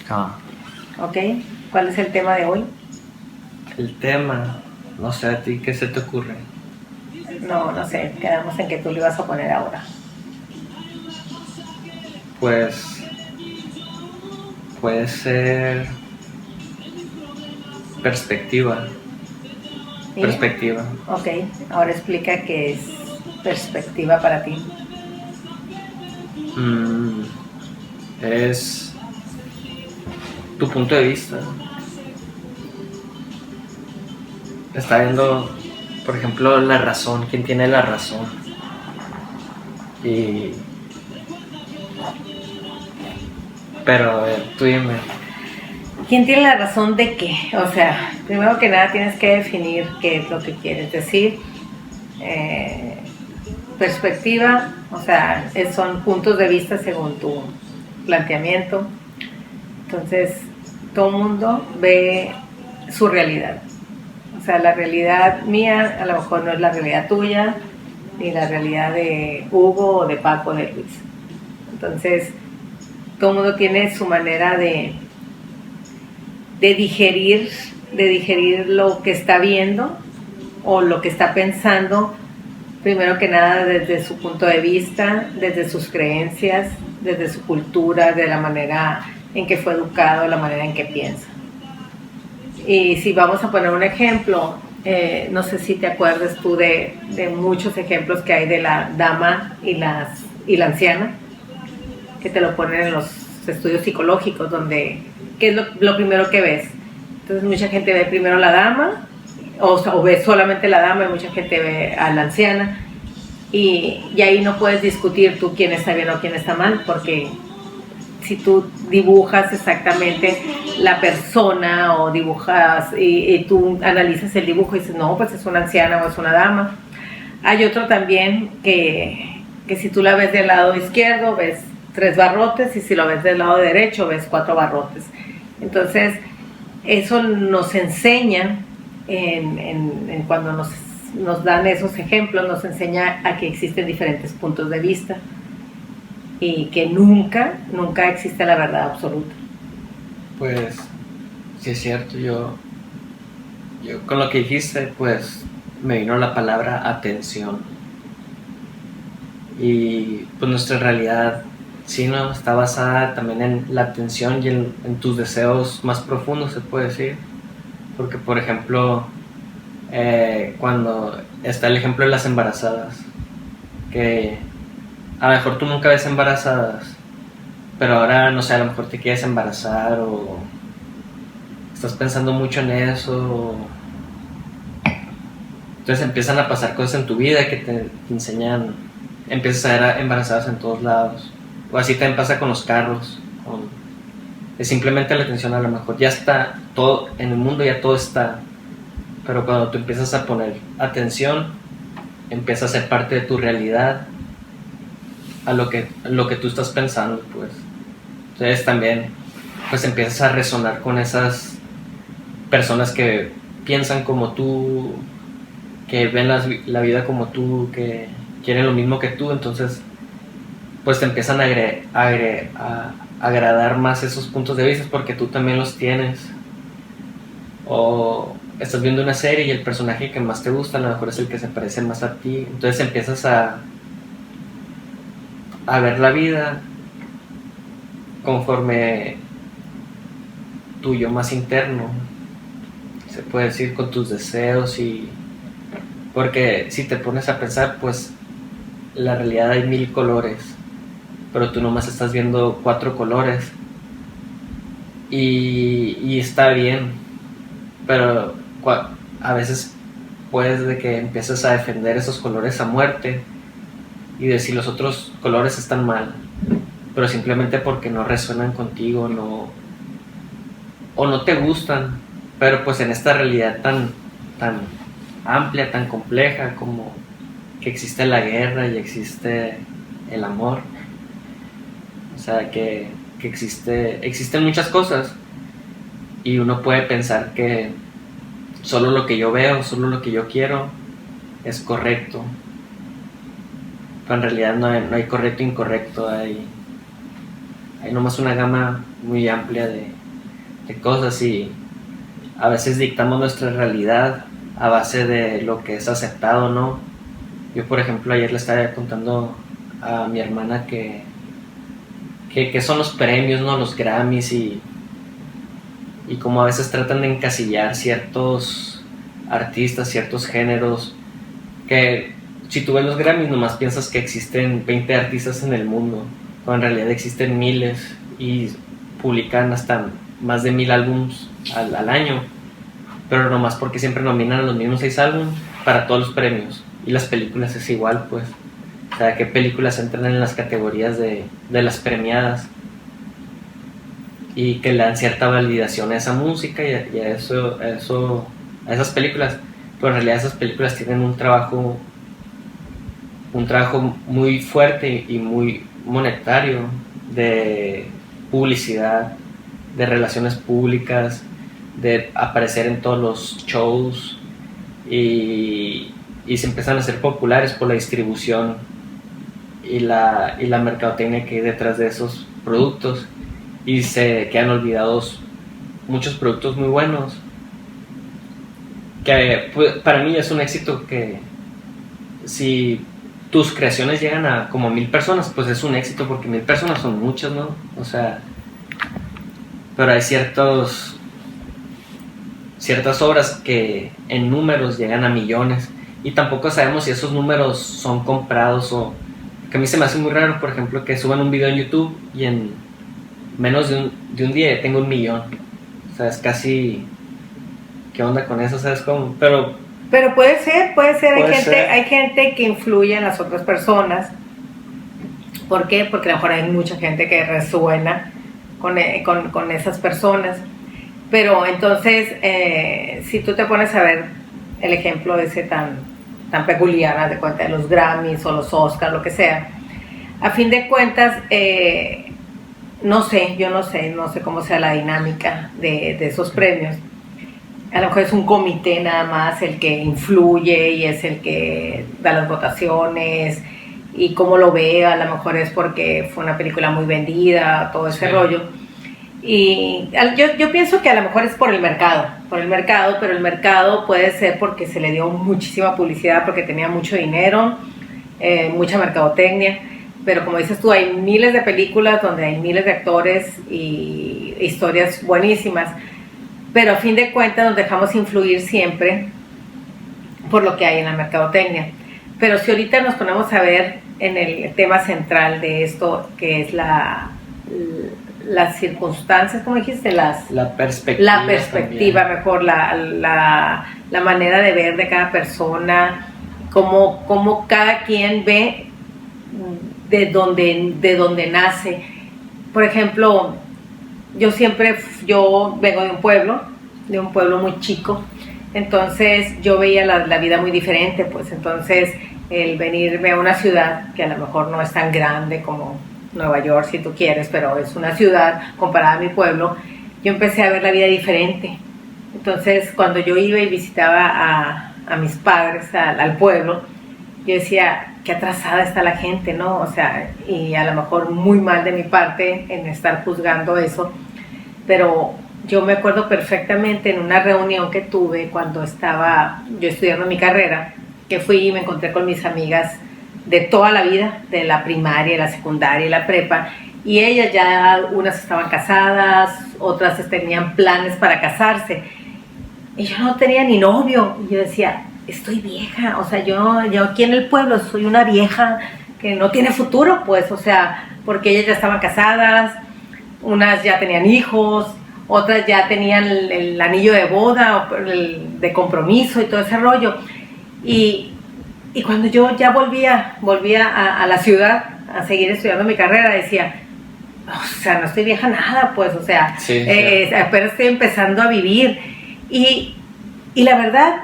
Ah, ¿Ok? ¿Cuál es el tema de hoy? el tema, no sé a ti, ¿qué se te ocurre? No, no sé, quedamos en que tú lo ibas a poner ahora. Pues puede ser perspectiva, ¿Y? perspectiva. Ok, ahora explica qué es perspectiva para ti. Mm, es tu punto de vista. Está viendo, por ejemplo, la razón, quién tiene la razón. Y, pero a ver, tú dime. ¿Quién tiene la razón de qué? O sea, primero que nada tienes que definir qué es lo que quieres decir. Eh, Perspectiva, o sea, son puntos de vista según tu planteamiento. Entonces, todo el mundo ve su realidad. O sea, la realidad mía a lo mejor no es la realidad tuya, ni la realidad de Hugo o de Paco o de Luis. Entonces, todo el mundo tiene su manera de digerir, de digerir lo que está viendo o lo que está pensando, primero que nada desde su punto de vista, desde sus creencias, desde su cultura, de la manera en que fue educado, la manera en que piensa. Y si vamos a poner un ejemplo, no sé si te acuerdas tú de muchos ejemplos que hay de la dama y la anciana, que te lo ponen en los estudios psicológicos, donde, ¿qué es lo primero que ves? Entonces mucha gente ve primero la dama, o ve solamente la dama, y mucha gente ve a la anciana, y ahí no puedes discutir tú quién está bien o quién está mal, porque si tú dibujas exactamente la persona o dibujas y tú analizas el dibujo y dices, no, pues es una anciana o es una dama. Hay otro también que si tú la ves del lado izquierdo ves 3 barrotes y si lo ves del lado derecho ves 4 barrotes. Entonces, eso nos enseña, cuando nos dan esos ejemplos, nos enseña a que existen diferentes puntos de vista y que nunca, nunca existe la verdad absoluta. Pues, si es cierto, yo con lo que dijiste, pues me vino la palabra atención. Y pues nuestra realidad, sí, ¿no? Está basada también en la atención y en tus deseos más profundos, se puede decir. Porque, por ejemplo, cuando está el ejemplo de las embarazadas, que a lo mejor tú nunca ves embarazadas, pero ahora, no sé, a lo mejor te quieres embarazar o estás pensando mucho en eso. Entonces empiezan a pasar cosas en tu vida que te enseñan, empiezas a ver embarazadas en todos lados. O así también pasa con los carros, es simplemente la atención. A lo mejor ya está todo, en el mundo ya todo está, pero cuando tú empiezas a poner atención, empieza a ser parte de tu realidad, a lo que tú estás pensando, pues. Entonces también, pues empiezas a resonar con esas personas que piensan como tú, que ven la vida como tú, que quieren lo mismo que tú. Entonces pues te empiezan a agradar más esos puntos de vista porque tú también los tienes. O estás viendo una serie y el personaje que más te gusta a lo mejor es el que se parece más a ti. Entonces empiezas a ver la vida conforme tu yo más interno, se puede decir, con tus deseos. Y porque si te pones a pensar, pues en la realidad hay 1000 colores, pero tú nomás estás viendo 4 colores. Y está bien, pero a veces puedes de que empieces a defender esos colores a muerte y decir los otros colores están mal, pero simplemente porque no resuenan contigo, no, o no te gustan. Pero pues en esta realidad tan amplia, tan compleja, como que existe la guerra y existe el amor, o sea que existen muchas cosas, y uno puede pensar que solo lo que yo veo, solo lo que yo quiero es correcto, pero en realidad no hay correcto e incorrecto, hay hay nomás una gama muy amplia de cosas y a veces dictamos nuestra realidad a base de lo que es aceptado, ¿no? Yo, por ejemplo, ayer le estaba contando a mi hermana que son los premios, ¿no? Los Grammys y como a veces tratan de encasillar ciertos artistas, ciertos géneros, que si tú ves los Grammys nomás piensas que existen 20 artistas en el mundo, cuando en realidad existen miles y publican hasta más de 1000 álbumes al año, pero nomás porque siempre nominan a los mismos 6 álbumes para todos los premios. Y las películas es igual, pues. O sea, qué películas entran en las categorías de las premiadas y que le dan cierta validación a esa música y a esas películas. Pero en realidad esas películas tienen un trabajo muy fuerte y muy monetario de publicidad, de relaciones públicas, de aparecer en todos los shows y se empiezan a hacer populares por la distribución y la mercadotecnia que hay detrás de esos productos, y se quedan olvidados muchos productos muy buenos que pues, para mí es un éxito. Que si tus creaciones llegan a como 1000 personas, pues es un éxito, porque 1000 personas son muchas, ¿no? O sea, pero hay ciertas obras que en números llegan a millones y tampoco sabemos si esos números son comprados o... Que a mí se me hace muy raro, por ejemplo, que suban un video en YouTube y en menos de un día tengo 1 millón. O sea, es casi... ¿Qué onda con eso? ¿Sabes cómo? Pero puede ser. Hay gente que influye en las otras personas. ¿Por qué? Porque a lo mejor hay mucha gente que resuena con esas personas. Pero entonces, si tú te pones a ver el ejemplo ese tan peculiar, haz de cuenta, de los Grammys o los Oscars, lo que sea, a fin de cuentas, no sé cómo sea la dinámica de esos premios. A lo mejor es un comité nada más el que influye y es el que da las votaciones y cómo lo ve. A lo mejor es porque fue una película muy vendida, todo ese rollo. Y yo pienso que a lo mejor es por el mercado, pero el mercado puede ser porque se le dio muchísima publicidad, porque tenía mucho dinero, mucha mercadotecnia. Pero como dices tú, hay miles de películas donde hay miles de actores y historias buenísimas, pero a fin de cuentas nos dejamos influir siempre por lo que hay en la mercadotecnia. Pero si ahorita nos ponemos a ver en el tema central de esto, que es las circunstancias, ¿cómo dijiste? La perspectiva, mejor, la manera de ver de cada persona, cómo cada quien ve de donde nace. Por ejemplo, yo vengo de un pueblo muy chico, entonces yo veía la vida muy diferente, pues entonces el venirme a una ciudad que a lo mejor no es tan grande como Nueva York, si tú quieres, pero es una ciudad comparada a mi pueblo, yo empecé a ver la vida diferente. Entonces cuando yo iba y visitaba a mis padres al pueblo, yo decía, qué atrasada está la gente, ¿no? O sea, y a lo mejor muy mal de mi parte en estar juzgando eso, pero yo me acuerdo perfectamente en una reunión que tuve cuando estaba yo estudiando mi carrera, que fui y me encontré con mis amigas de toda la vida, de la primaria, la secundaria y la prepa, y ellas ya, unas estaban casadas, otras tenían planes para casarse, y yo no tenía ni novio, y yo decía, estoy vieja, o sea, yo aquí en el pueblo soy una vieja que no tiene futuro, pues, o sea, porque ellas ya estaban casadas, unas ya tenían hijos, otras ya tenían el anillo de boda, de compromiso y todo ese rollo, y cuando yo ya volvía a la ciudad a seguir estudiando mi carrera, decía, o sea, no estoy vieja nada, pues, o sea, apenas estoy empezando a vivir, y la verdad,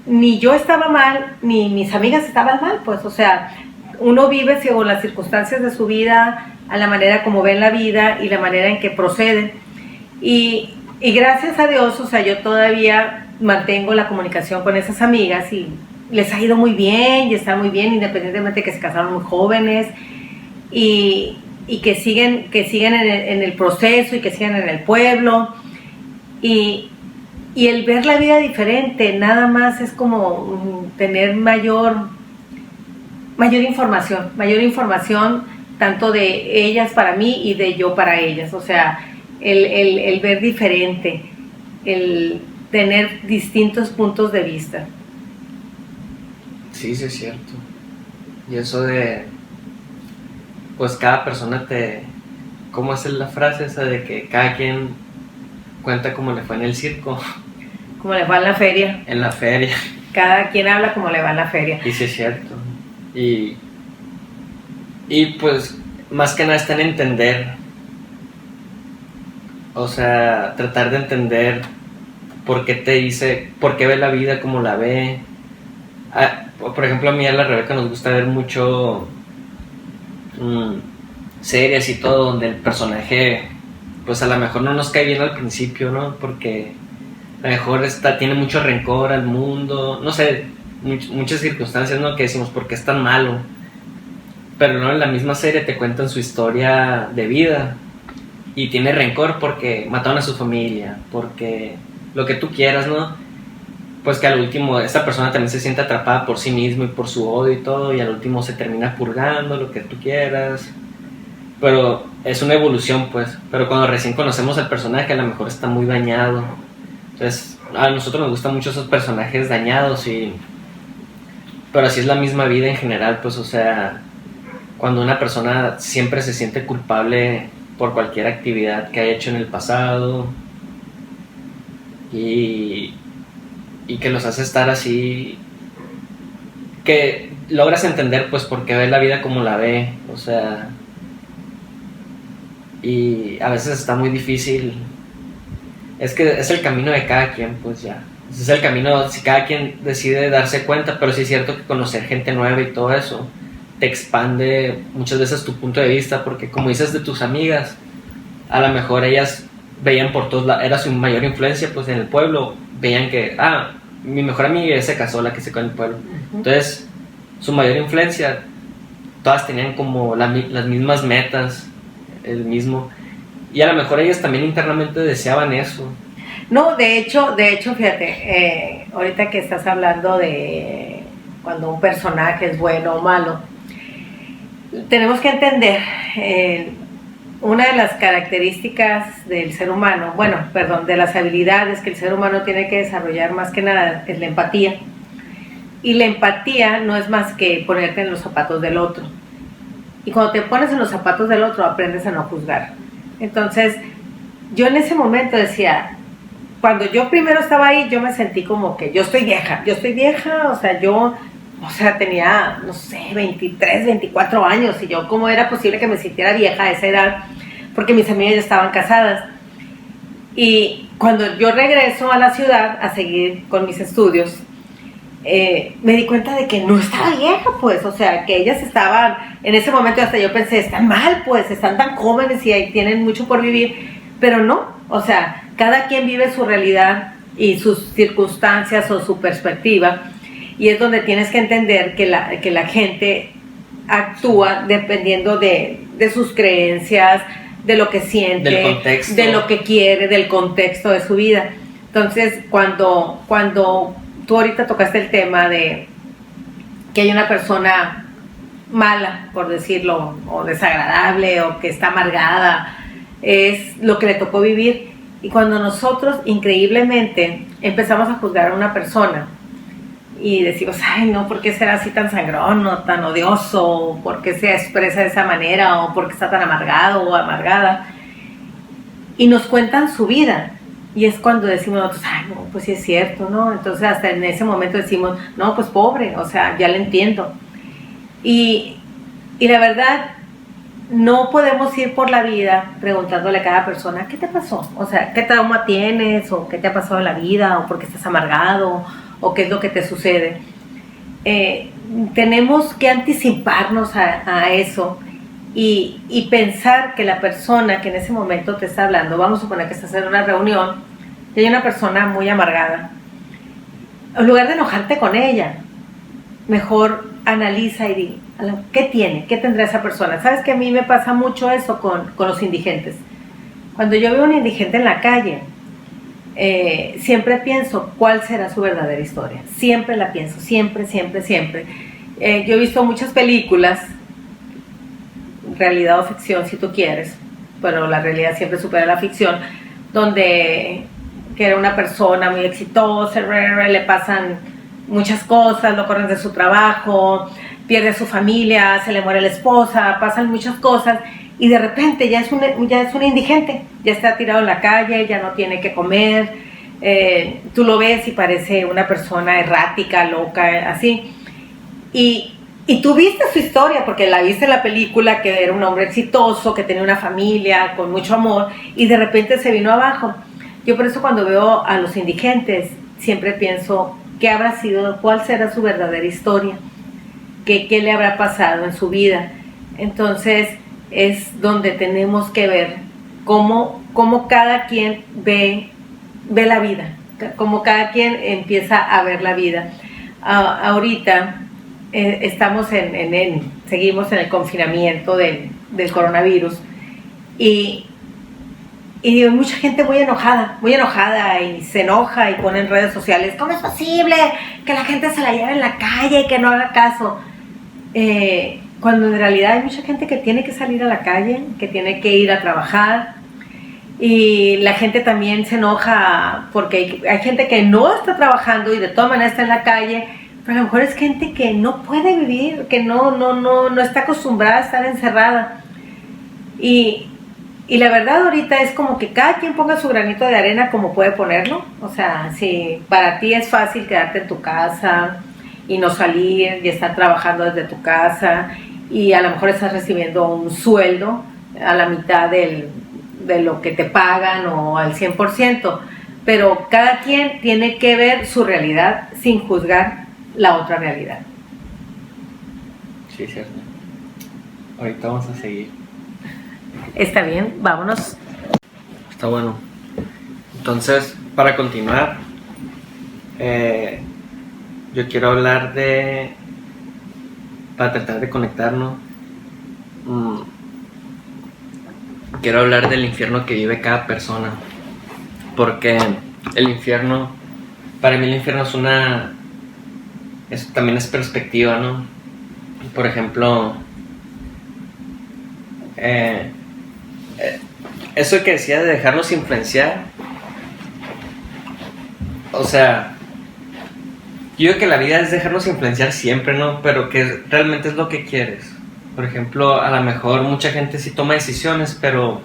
ni yo estaba mal, ni mis amigas estaban mal, pues, o sea, uno vive según las circunstancias de su vida, a la manera como ven la vida y la manera en que proceden, y gracias a Dios, o sea, yo todavía mantengo la comunicación con esas amigas y les ha ido muy bien y están muy bien, independientemente de que se casaron muy jóvenes, y y que siguen en el proceso y que siguen en el pueblo, y el ver la vida diferente nada más es como tener mayor información tanto de ellas para mí y de yo para ellas. O sea, el ver diferente, el tener distintos puntos de vista. Sí, sí es cierto. Y eso de, pues cada persona ¿cómo es la frase esa de que cada quien cuenta cómo le fue en el circo? Como le va en la feria. En la feria. Cada quien habla como le va en la feria. Y sí es cierto. Y pues más que nada está en entender. O sea, tratar de entender por qué ve la vida como la ve. Por ejemplo, a mí y a la Rebeca nos gusta ver mucho series y todo donde el personaje pues a lo mejor no nos cae bien al principio, ¿no? Porque a lo mejor tiene mucho rencor al mundo, no sé, muchas circunstancias, ¿no? Que decimos, ¿por qué es tan malo? Pero no, en la misma serie te cuentan su historia de vida y tiene rencor porque mataron a su familia, porque lo que tú quieras, ¿no? Pues que al último esta persona también se siente atrapada por sí mismo y por su odio y todo, y al último se termina purgando, lo que tú quieras. Pero es una evolución, pues. Pero cuando recién conocemos al personaje, a lo mejor está muy dañado. Entonces, a nosotros nos gustan mucho esos personajes dañados, pero así es la misma vida en general, pues, o sea, cuando una persona siempre se siente culpable por cualquier actividad que haya hecho en el pasado y que los hace estar así, que logras entender pues por qué ve la vida como la ve, o sea, y a veces está muy difícil. Es que es el camino de cada quien, pues ya. Es el camino, si cada quien decide darse cuenta, pero sí es cierto que conocer gente nueva y todo eso te expande muchas veces tu punto de vista, porque como dices de tus amigas, a lo mejor ellas veían por todos lados, era su mayor influencia pues en el pueblo, veían que, mi mejor amiga se casó, la que se quedó en el pueblo. Entonces, su mayor influencia, todas tenían como las mismas metas, el mismo. Y a lo mejor ellas también internamente deseaban eso. No, de hecho, fíjate, ahorita que estás hablando de cuando un personaje es bueno o malo, tenemos que entender una de las características del ser humano, de las habilidades que el ser humano tiene que desarrollar más que nada es la empatía. Y la empatía no es más que ponerte en los zapatos del otro. Y cuando te pones en los zapatos del otro, aprendes a no juzgar. Entonces, yo en ese momento decía, cuando yo primero estaba ahí, yo me sentí como que yo estoy vieja, o sea, tenía, no sé, 23, 24 años, y yo, ¿cómo era posible que me sintiera vieja a esa edad? Porque mis amigas ya estaban casadas. Y cuando yo regreso a la ciudad a seguir con mis estudios, me di cuenta de que no estaba vieja, pues, o sea, que ellas estaban, en ese momento hasta yo pensé, están mal, pues, están tan jóvenes y ahí tienen mucho por vivir, pero no, o sea, cada quien vive su realidad y sus circunstancias o su perspectiva, y es donde tienes que entender que la gente actúa dependiendo de sus creencias, de lo que siente, del contexto, de lo que quiere, del contexto de su vida. Entonces, cuando tú ahorita tocaste el tema de que hay una persona mala, por decirlo, o desagradable, o que está amargada, es lo que le tocó vivir. Y cuando nosotros, increíblemente, empezamos a juzgar a una persona y decimos, ay, no, ¿por qué será así tan sangrón o tan odioso? ¿Por qué se expresa de esa manera? ¿O por qué está tan amargado o amargada? Y nos cuentan su vida. Y es cuando decimos nosotros, ay, no, pues sí es cierto, ¿no? Entonces hasta en ese momento decimos, no, pues pobre, o sea, ya le entiendo. Y la verdad, no podemos ir por la vida preguntándole a cada persona, ¿qué te pasó? O sea, ¿qué trauma tienes? ¿O qué te ha pasado en la vida? ¿O por qué estás amargado? ¿O qué es lo que te sucede? Tenemos que anticiparnos a eso y pensar que la persona que en ese momento te está hablando, vamos a suponer que estás en una reunión y hay una persona muy amargada, en lugar de enojarte con ella, mejor analiza y di, ¿Qué tiene? ¿Qué tendrá esa persona? ¿Sabes que a mí me pasa mucho eso con los indigentes? Cuando yo veo un indigente en la calle, siempre pienso cuál será su verdadera historia. Siempre la pienso, siempre, siempre, siempre. Yo he visto muchas películas, realidad o ficción si tú quieres, pero la realidad siempre supera la ficción, donde que era una persona muy exitosa, le pasan muchas cosas, lo corren de su trabajo, pierde a su familia, se le muere la esposa, pasan muchas cosas y de repente ya es un indigente, ya está tirado en la calle, ya no tiene que comer, tú lo ves y parece una persona errática, loca, así. Y tú viste su historia, porque la viste en la película, que era un hombre exitoso, que tenía una familia, con mucho amor, y de repente se vino abajo. Yo por eso cuando veo a los indigentes, siempre pienso, ¿qué habrá sido? ¿Cuál será su verdadera historia? ¿Qué le habrá pasado en su vida? Entonces, es donde tenemos que ver cómo cada quien ve la vida, cómo cada quien empieza a ver la vida. Ahorita estamos seguimos en el confinamiento del coronavirus y hay mucha gente muy enojada y se enoja y pone en redes sociales, ¿cómo es posible que la gente se la lleve en la calle y que no haga caso? Cuando en realidad hay mucha gente que tiene que salir a la calle, que tiene que ir a trabajar, y la gente también se enoja porque hay gente que no está trabajando y de todas maneras está en la calle, pero a lo mejor es gente que no puede vivir, que no está acostumbrada a estar encerrada. Y la verdad ahorita es como que cada quien ponga su granito de arena como puede ponerlo. O sea, si para ti es fácil quedarte en tu casa y no salir y estar trabajando desde tu casa y a lo mejor estás recibiendo un sueldo a la mitad de lo que te pagan o al 100%, pero cada quien tiene que ver su realidad sin juzgar la otra realidad. Sí, cierto. Ahorita vamos a seguir. Está bien, vámonos. Está bueno. Entonces, para continuar, yo quiero hablar para tratar de conectarnos, quiero hablar del infierno que vive cada persona, porque el infierno, para mí el infierno también es perspectiva, ¿no? Por ejemplo, eso que decía de dejarnos influenciar, o sea, yo digo que la vida es dejarnos influenciar siempre, ¿no? Pero que realmente es lo que quieres. Por ejemplo, a lo mejor mucha gente sí toma decisiones, pero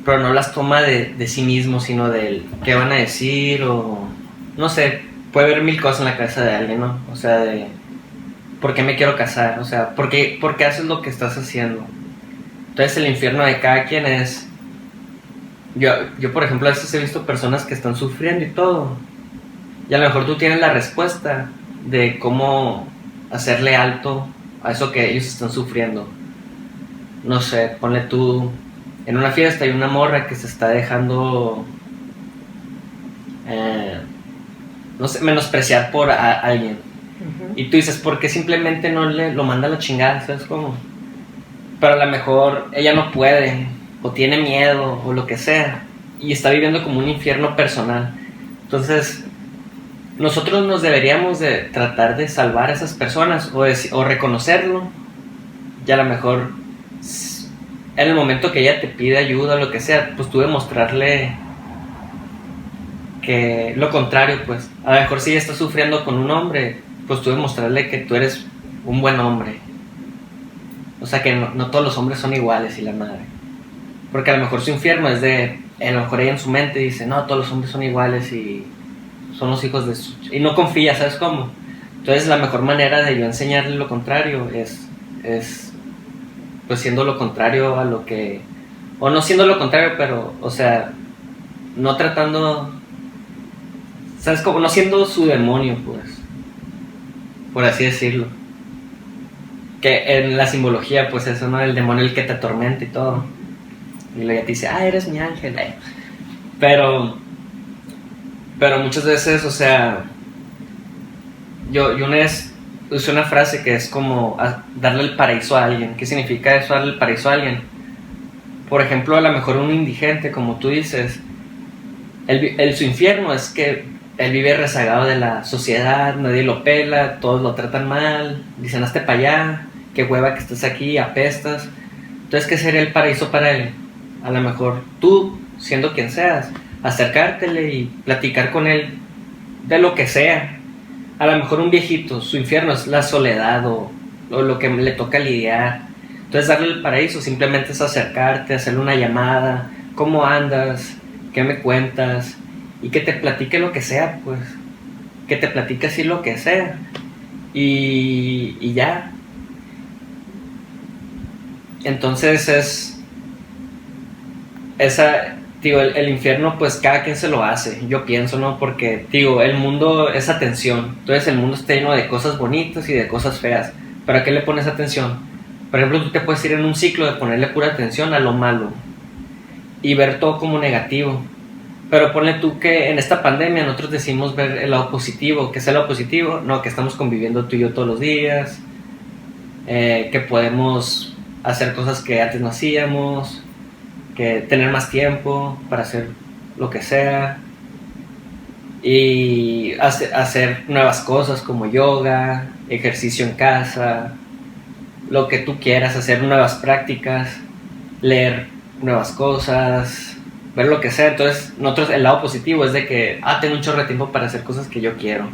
no las toma de sí mismo, sino de qué van a decir o no sé, puede haber mil cosas en la cabeza de alguien, ¿no? O sea, de ¿por qué me quiero casar? O sea, ¿por qué haces lo que estás haciendo? Entonces el infierno de cada quien es... Yo por ejemplo, a veces he visto personas que están sufriendo y todo, y a lo mejor tú tienes la respuesta de cómo hacerle alto a eso que ellos están sufriendo. No sé, ponle tú en una fiesta hay una morra que se está dejando no sé, menospreciar por alguien. Uh-huh. Y tú dices, ¿por qué simplemente no lo manda a la chingada? ¿Sabes cómo? Pero a lo mejor ella no puede, o tiene miedo, o lo que sea, y está viviendo como un infierno personal. Entonces, nosotros nos deberíamos de tratar de salvar a esas personas, o reconocerlo, y a lo mejor, en el momento que ella te pide ayuda, o lo que sea, pues tú demostrarle que lo contrario, pues, a lo mejor si ella está sufriendo con un hombre, pues tú demostrarle que tú eres un buen hombre. O sea, que no todos los hombres son iguales y la madre. Porque a lo mejor su infierno es a lo mejor ella en su mente dice, no, todos los hombres son iguales y son los hijos de su... Y no confía, ¿sabes cómo? Entonces la mejor manera de yo enseñarle lo contrario es pues siendo lo contrario a lo que... O no siendo lo contrario, pero, o sea, no tratando... ¿Sabes cómo? No siendo su demonio, pues. Por así decirlo. Que en la simbología, pues eso, ¿no? El demonio el que te atormenta y todo. Y luego ya te dice, eres mi ángel. Pero muchas veces, o sea, yo una vez usé una frase que es como darle el paraíso a alguien. ¿Qué significa eso, darle el paraíso a alguien? Por ejemplo, a lo mejor un indigente, como tú dices, su infierno es que él vive rezagado de la sociedad, nadie lo pela, todos lo tratan mal, dicen hazte para allá, qué hueva que estás aquí, apestas. Entonces, ¿qué sería el paraíso para él? A lo mejor tú, siendo quien seas, acercártele y platicar con él de lo que sea. A lo mejor un viejito, su infierno es la soledad o lo que le toca lidiar. Entonces darle el paraíso simplemente es acercarte, hacerle una llamada, ¿cómo andas? ¿Qué me cuentas? Y que te platique lo que sea, pues. Que te platique así lo que sea. Y ya. Entonces digo, el infierno pues cada quien se lo hace, yo pienso, ¿no? Porque, digo, el mundo es atención. Entonces el mundo está lleno de cosas bonitas y de cosas feas. ¿Para qué le pones atención? Por ejemplo, tú te puedes ir en un ciclo de ponerle pura atención a lo malo y ver todo como negativo. Pero ponle tú que en esta pandemia nosotros decimos ver el lado positivo. ¿Qué es el lado positivo? No, que estamos conviviendo tú y yo todos los días, que podemos hacer cosas que antes no hacíamos, que tener más tiempo para hacer lo que sea y hacer nuevas cosas como yoga, ejercicio en casa, lo que tú quieras, hacer nuevas prácticas, leer nuevas cosas, ver lo que sea. Entonces nosotros el lado positivo es de que tengo un chorro de tiempo para hacer cosas que yo quiero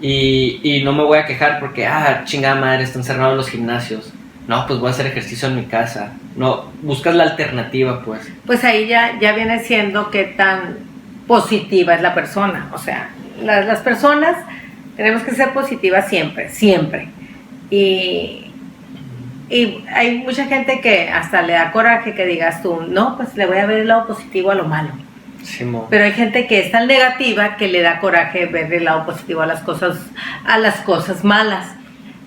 y no me voy a quejar porque chingada madre, están cerrados los gimnasios. No, pues voy a hacer ejercicio en mi casa. No, buscas la alternativa, pues. Pues ahí ya viene siendo qué tan positiva es la persona. O sea, las personas tenemos que ser positivas siempre, siempre. Y hay mucha gente que hasta le da coraje que digas tú, no, pues le voy a ver el lado positivo a lo malo. Sí, pero hay gente que es tan negativa que le da coraje ver el lado positivo a las cosas malas.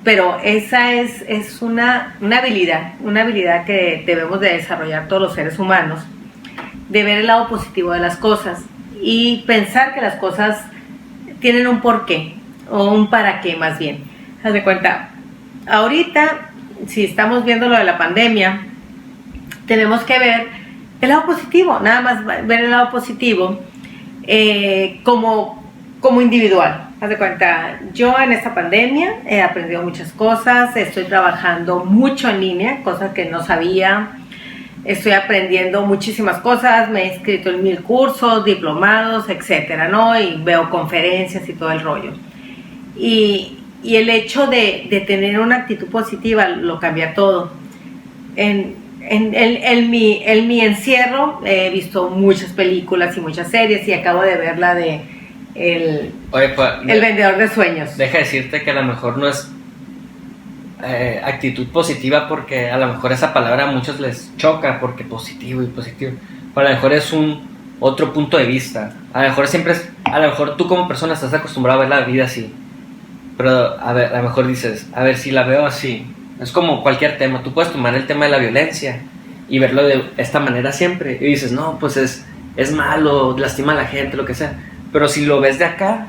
Pero esa es una habilidad que debemos de desarrollar todos los seres humanos, de ver el lado positivo de las cosas y pensar que las cosas tienen un porqué o un para qué más bien. Haz de cuenta, ahorita, si estamos viendo lo de la pandemia, tenemos que ver el lado positivo, nada más ver el lado positivo como individual. Haz de cuenta, yo en esta pandemia he aprendido muchas cosas, estoy trabajando mucho en línea, cosas que no sabía, estoy aprendiendo muchísimas cosas, me he inscrito en 1000 cursos, diplomados, etcétera, ¿no? Y veo conferencias y todo el rollo. Y el hecho de tener una actitud positiva lo cambia todo. En mi encierro he visto muchas películas y muchas series y acabo de ver la de el vendedor de sueños. Deja decirte que a lo mejor no es actitud positiva porque a lo mejor esa palabra a muchos les choca porque positivo, pero a lo mejor es otro punto de vista. A lo mejor tú como persona estás acostumbrado a ver la vida así, pero a lo mejor dices, a ver si la veo así. Es como cualquier tema, tú puedes tomar el tema de la violencia y verlo de esta manera siempre y dices, no, pues es malo, lastima a la gente, lo que sea. Pero si lo ves de acá,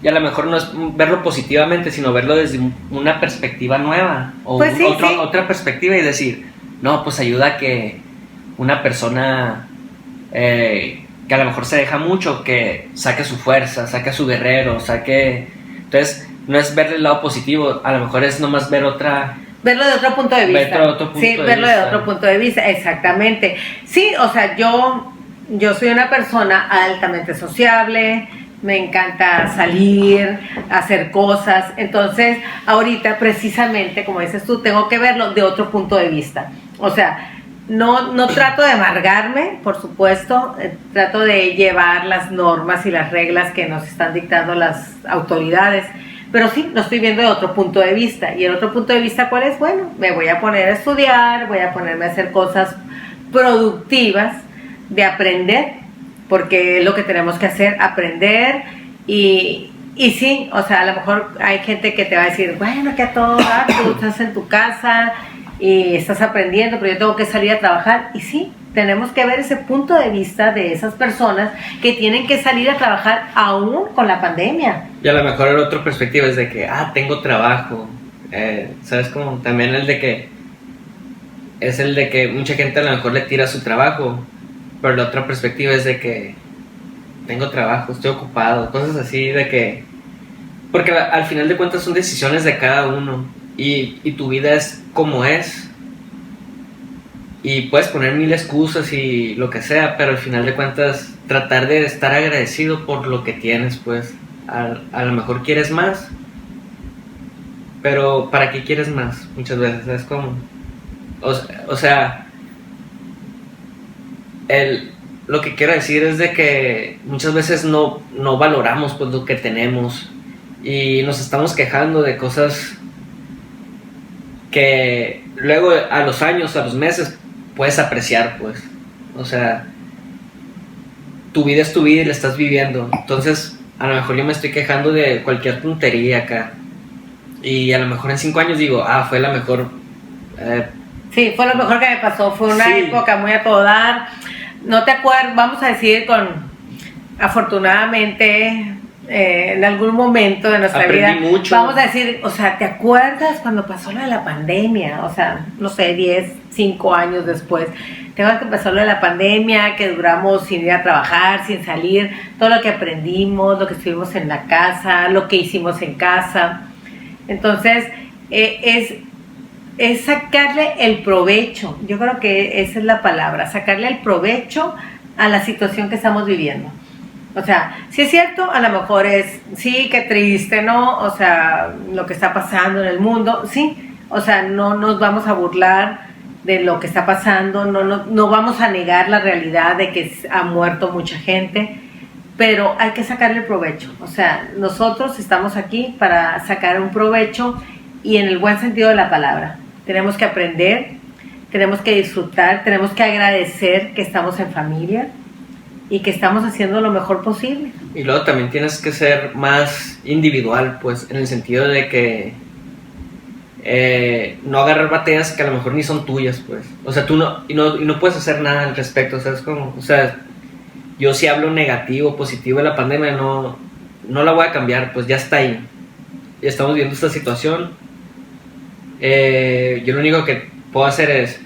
y a lo mejor no es verlo positivamente, sino verlo desde una perspectiva nueva o pues otra perspectiva y decir, no, pues ayuda a que una persona que a lo mejor se deja mucho, que saque su fuerza, saque a su guerrero, entonces no es ver el lado positivo, a lo mejor es nomás verlo de otro punto de vista. Verlo de otro punto de vista, exactamente. Sí, o sea, yo soy una persona altamente sociable, me encanta salir, hacer cosas. Entonces, ahorita precisamente, como dices tú, tengo que verlo de otro punto de vista. O sea, no trato de amargarme, por supuesto, trato de llevar las normas y las reglas que nos están dictando las autoridades. Pero sí, lo estoy viendo de otro punto de vista. ¿Y el otro punto de vista cuál es? Bueno, me voy a poner a estudiar, voy a ponerme a hacer cosas productivas, de aprender, porque es lo que tenemos que hacer, aprender. Y sí, o sea, a lo mejor hay gente que te va a decir, bueno, que a todo dar, tú estás en tu casa y estás aprendiendo, pero yo tengo que salir a trabajar. Y sí, tenemos que ver ese punto de vista de esas personas que tienen que salir a trabajar aún con la pandemia. Y a lo mejor el otra perspectiva es de que, tengo trabajo. ¿Sabes cómo? También el de que es el de que mucha gente a lo mejor le tira su trabajo, pero la otra perspectiva es de que tengo trabajo, estoy ocupado, cosas así de que... Porque al final de cuentas son decisiones de cada uno y tu vida es como es. Y puedes poner mil excusas y lo que sea, pero al final de cuentas tratar de estar agradecido por lo que tienes, pues a lo mejor quieres más, pero ¿para qué quieres más? Muchas veces es como... O sea, lo que quiero decir es de que muchas veces no valoramos pues lo que tenemos y nos estamos quejando de cosas que luego a los años, a los meses puedes apreciar, pues. O sea, tu vida es tu vida y la estás viviendo. Entonces, a lo mejor yo me estoy quejando de cualquier tontería acá. Y a lo mejor en 5 años digo, fue la mejor... Sí, fue lo mejor que me pasó. Fue una época muy a todo dar. No te acuerdas, vamos a decir afortunadamente, en algún momento de nuestra vida, mucho. Vamos a decir, o sea, ¿te acuerdas cuando pasó lo de la pandemia? O sea, no sé, 10, 5 años después. ¿Te acuerdas que pasó lo de la pandemia, que duramos sin ir a trabajar, sin salir? Todo lo que aprendimos, lo que estuvimos en la casa, lo que hicimos en casa. Entonces, es sacarle el provecho. Yo creo que esa es la palabra, sacarle el provecho a la situación que estamos viviendo. O sea, si es cierto, a lo mejor sí, qué triste, ¿no? O sea, lo que está pasando en el mundo, sí. O sea, no nos vamos a burlar de lo que está pasando, no vamos a negar la realidad de que ha muerto mucha gente, pero hay que sacarle el provecho. O sea, nosotros estamos aquí para sacar un provecho y en el buen sentido de la palabra. Tenemos que aprender, tenemos que disfrutar, tenemos que agradecer que estamos en familia y que estamos haciendo lo mejor posible. Y luego también tienes que ser más individual, pues, en el sentido de que no agarrar batallas que a lo mejor ni son tuyas, pues. O sea, tú no puedes hacer nada al respecto, ¿sabes cómo? O sea, yo si hablo negativo, positivo de la pandemia, no la voy a cambiar, pues ya está ahí. Ya estamos viendo esta situación. Yo lo único que puedo hacer es,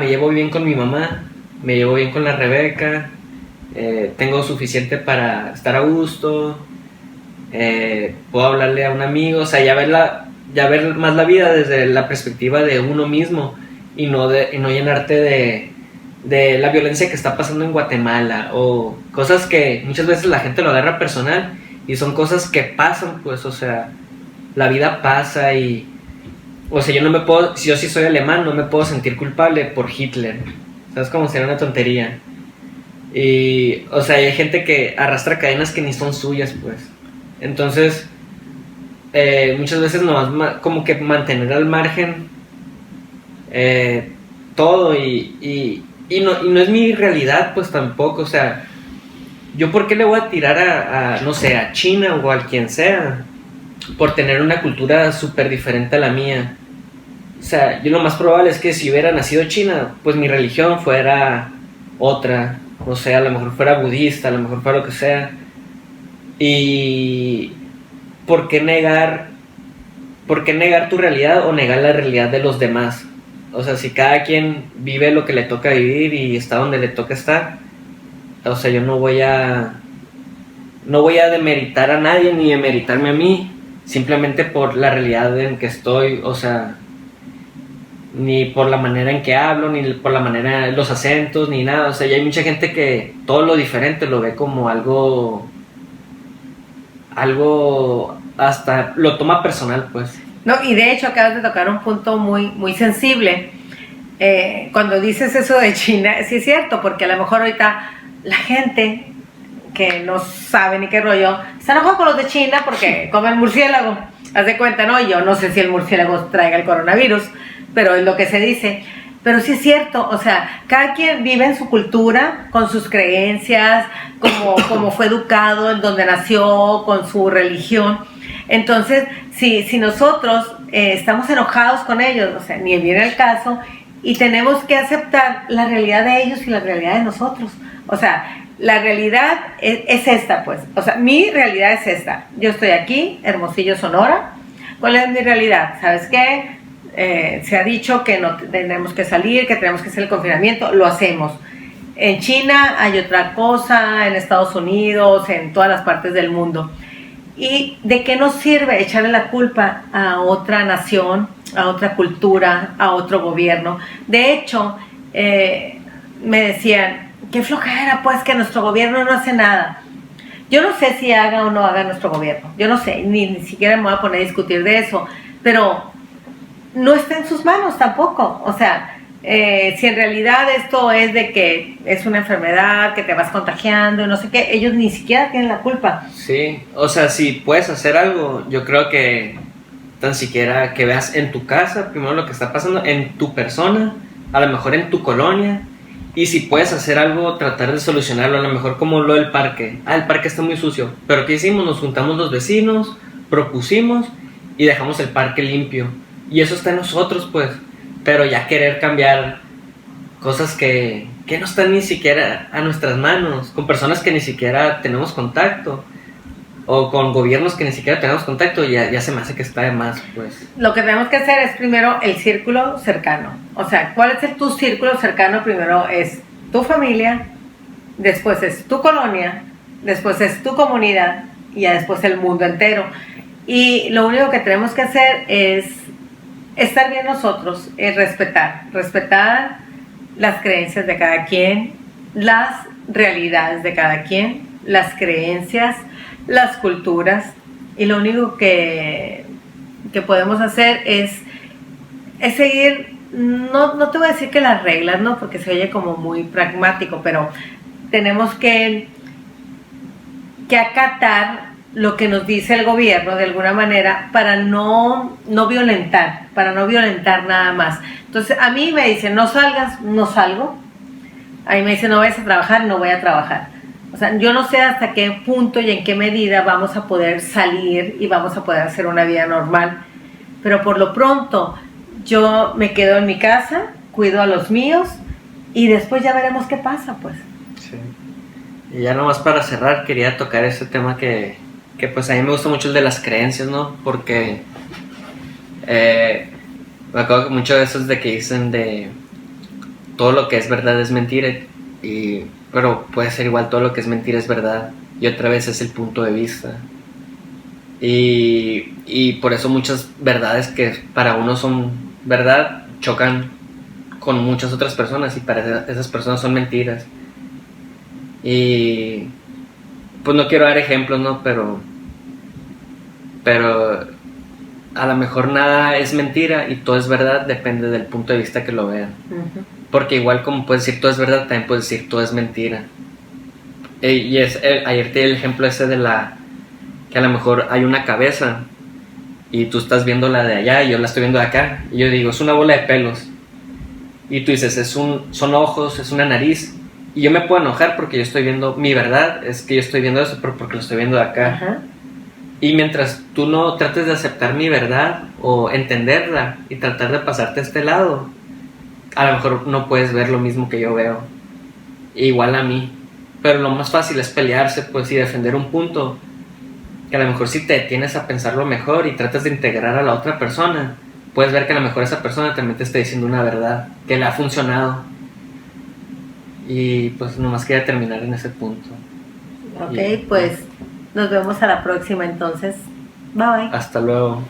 me llevo bien con mi mamá, me llevo bien con la Rebeca, tengo suficiente para estar a gusto, puedo hablarle a un amigo, o sea, ya ver más la vida desde la perspectiva de uno mismo y no llenarte de la violencia que está pasando en Guatemala o cosas que muchas veces la gente lo agarra personal y son cosas que pasan, pues, o sea, la vida pasa y, o sea, si yo sí soy alemán, no me puedo sentir culpable por Hitler, ¿sabes? Como sería una tontería. Y, o sea, hay gente que arrastra cadenas que ni son suyas, pues. Entonces, muchas veces nomás como que mantener al margen todo y no es mi realidad, pues tampoco. O sea, ¿yo por qué le voy a tirar no sé, a China o a quien sea por tener una cultura súper diferente a la mía? O sea, yo lo más probable es que si hubiera nacido China, pues mi religión fuera otra. O sea, a lo mejor fuera budista, a lo mejor fuera lo que sea. Y ¿por qué negar tu realidad o negar la realidad de los demás? O sea, si cada quien vive lo que le toca vivir y está donde le toca estar, o sea, yo no voy a demeritar a nadie ni demeritarme a mí simplemente por la realidad en que estoy, o sea, ni por la manera en que hablo, ni por la manera, los acentos, ni nada. O sea, ya hay mucha gente que todo lo diferente lo ve como algo hasta lo toma personal, pues. No, y de hecho acabas de tocar un punto muy, muy sensible. Cuando dices eso de China, sí es cierto, porque a lo mejor ahorita la gente que no sabe ni qué rollo está enojada con los de China porque comen murciélago. Haz de cuenta, ¿no? Yo no sé si el murciélago traiga el coronavirus, pero es lo que se dice. Pero sí es cierto, o sea, cada quien vive en su cultura, con sus creencias, como fue educado, en donde nació, con su religión. Entonces, si nosotros estamos enojados con ellos, o sea, ni viene el caso, y tenemos que aceptar la realidad de ellos y la realidad de nosotros. O sea, la realidad es esta, pues. O sea, mi realidad es esta. Yo estoy aquí, Hermosillo, Sonora. ¿Cuál es mi realidad? ¿Sabes qué? Se ha dicho que no tenemos que salir, que tenemos que hacer el confinamiento. Lo hacemos. En China hay otra cosa, en Estados Unidos, en todas las partes del mundo. ¿Y de qué nos sirve echarle la culpa a otra nación, a otra cultura, a otro gobierno? De hecho, me decían, qué flojera pues que nuestro gobierno no hace nada. Yo no sé si haga o no haga nuestro gobierno, yo no sé, ni siquiera me voy a poner a discutir de eso, pero no está en sus manos tampoco. O sea, si en realidad esto es de que es una enfermedad, que te vas contagiando y no sé qué, ellos ni siquiera tienen la culpa. Sí, o sea, si puedes hacer algo, yo creo que tan siquiera que veas en tu casa primero lo que está pasando, en tu persona, a lo mejor en tu colonia, y si puedes hacer algo, tratar de solucionarlo, a lo mejor como lo del parque. El parque está muy sucio, pero ¿qué hicimos? Nos juntamos los vecinos, propusimos y dejamos el parque limpio, y eso está en nosotros, pues. Pero ya querer cambiar cosas que no están ni siquiera a nuestras manos, con personas que ni siquiera tenemos contacto, o con gobiernos que ni siquiera tenemos contacto, ya se me hace que está de más, pues. Lo que tenemos que hacer es primero el círculo cercano. O sea, ¿cuál es tu círculo cercano? Primero es tu familia, después es tu colonia, después es tu comunidad y ya después el mundo entero. Y lo único que tenemos que hacer es estar bien nosotros, es respetar las creencias de cada quien, las realidades de cada quien, las creencias, las culturas, y lo único que podemos hacer es seguir, no te voy a decir que las reglas, ¿no? Porque se oye como muy pragmático, pero tenemos que acatar lo que nos dice el gobierno de alguna manera para no violentar, nada más. Entonces a mí me dicen no salgas, no salgo. A mí me dicen no vayas a trabajar, no voy a trabajar. O sea, yo no sé hasta qué punto y en qué medida vamos a poder salir y vamos a poder hacer una vida normal. Pero por lo pronto yo me quedo en mi casa, cuido a los míos y después ya veremos qué pasa, pues. Sí. Y ya nomás para cerrar quería tocar ese tema que pues a mí me gusta mucho, el de las creencias, ¿no? Porque me acuerdo que mucho de eso es de que dicen de todo lo que es verdad es mentira, pero puede ser igual todo lo que es mentira es verdad, y otra vez es el punto de vista. Y por eso muchas verdades que para uno son verdad chocan con muchas otras personas, y para esas personas son mentiras. Y pues no quiero dar ejemplos, ¿no? Pero a lo mejor nada es mentira y todo es verdad, depende del punto de vista que lo vean. Uh-huh. Porque igual como puedes decir todo es verdad, también puedes decir todo es mentira. Ayer te di el ejemplo ese de que a lo mejor hay una cabeza y tú estás viendo la de allá y yo la estoy viendo de acá, y yo digo es una bola de pelos, y tú dices son ojos, es una nariz, y yo me puedo enojar porque yo estoy viendo, mi verdad es que yo estoy viendo eso, pero porque lo estoy viendo de acá. Uh-huh. Y mientras tú no trates de aceptar mi verdad o entenderla y tratar de pasarte a este lado, a lo mejor no puedes ver lo mismo que yo veo, igual a mí. Pero lo más fácil es pelearse, pues, y defender un punto, que a lo mejor si te detienes a pensarlo mejor y tratas de integrar a la otra persona, puedes ver que a lo mejor esa persona también te está diciendo una verdad que le ha funcionado. Y pues nomás quería terminar en ese punto. Ok, pues nos vemos a la próxima entonces. Bye. Hasta luego.